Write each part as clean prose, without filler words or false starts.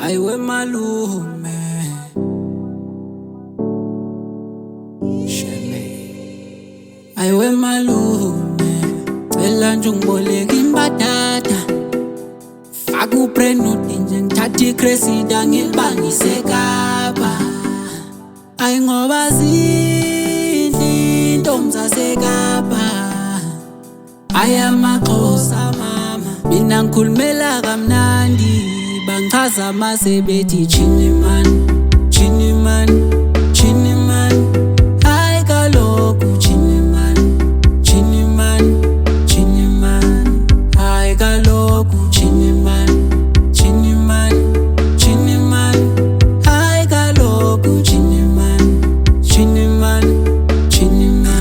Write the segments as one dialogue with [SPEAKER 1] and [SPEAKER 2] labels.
[SPEAKER 1] Aiwe malume Sheme Aiwe malume Cela nje ungiboleka imbatata Faka uprenuti nje ngithatha iCressida ngilibangise eKapa Ayi ngoba zinhle intombi zaseKapa ayamaXhosa mama mina ngikhulumela kamnandi bangichaza mase bethi chini man chini man chini man hayi kaloku chini man chini man chini man hayi kaloku chini man chini man chini man hayi kaloku chini man chini man chini man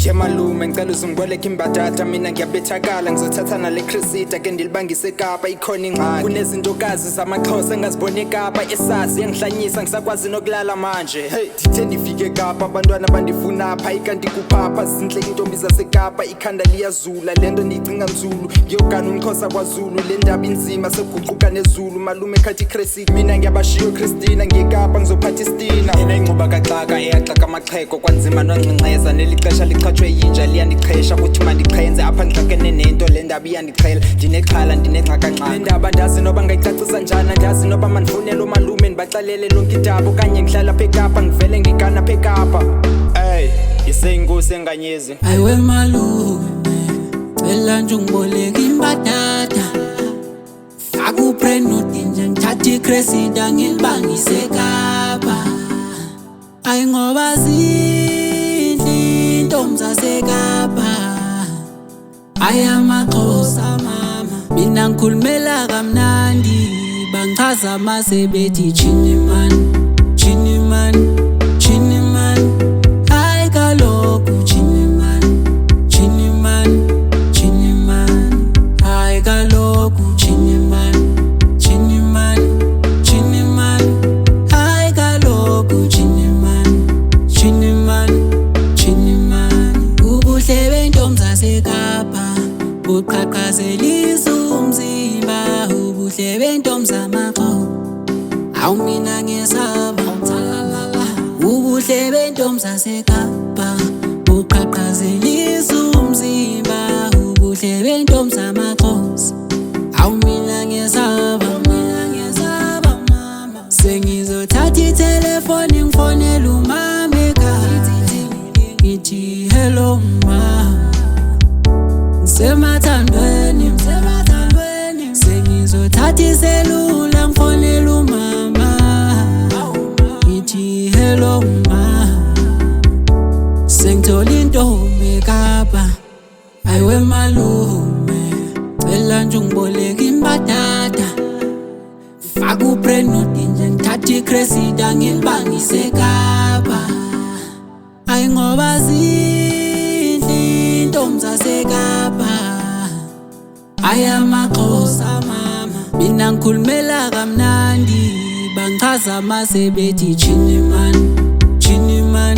[SPEAKER 2] Ye malume ngicela uzungiboleka imbatata mina ngiyabethakala ngizothatha nale Cressida ke ndilibangise eKapa ikhona ingxaki kunezintokazi zamaXhosa engazibona eKapa esazi yangihlanyisa ngisakwazi nokulala manje hey dithe ndifike eKapa abantwana bandifuna apha ikanti kuphapha zinhle intombi zaseKapa ikhanda liyazula lento ndiyicinga nzulu ngiyogana umXhosa kwaZulu le ndaba inzima seguquka nezulu malume khathi iCressida mina ngiyabashiya uChristina ngeKapa ngizophatha istina yena ingcuba kaxaka eyaxaka amaxheko kwanzima nongxengxeza nelixesha lichachwe yinja liyandichesha kuthi mandixhenze apha ngixakene nento le ndaba iyandichela ndinexhala ndinexhakanxa le ndaba ndazi noba ngayicacisa njani ndazi noba mandifonele umalume ndibaxelele lonke indaba okanye ngihlala apha eKapa ngivele ngigana apha eKapa ey iseyinkosi enganyezi
[SPEAKER 1] Aiwe malume cela nje ungiboleka imbatata Faka uprenuti nje ngithatha iCressida ngilibangise eKapa Ayi ngoba zinhle intombi zaseKapa ayamaXhosa mama mina ngikhulumela kamnandi bangichaza mase bethi chini man chini man chini man hayi kaloku chini man chini man chini man hayi kaloku chini man chini man chini man hayi kaloku chini man chini man chini man ubuhle bentombi zaseKapa buqhaqhazelisa umzimba ubuhle bentombi zamaXhosa awu mina ngiyesaba ubuhle bentombi zaseKapa buqhaqhazelisa umzimba ubuhle bentombi zamaXhosa awu mina ngiyesaba mama sengizothatha itelefoni ngifonela umama ekhaya ngithi hello ma Semathandweni sengizothatha iselula ngifonela umama ngithi hello ma sengithola intombi eKapa Aiwe malume cela nje ungiboleka imbatata Faka uprenuti nje ngithatha iCressida ngilibangise eKapa Ayi ngoba zinhle intombi zaseKapa ayamaXhosa mama mina ngikhulumela kamnandi bangichaza mase bethi chini man chini man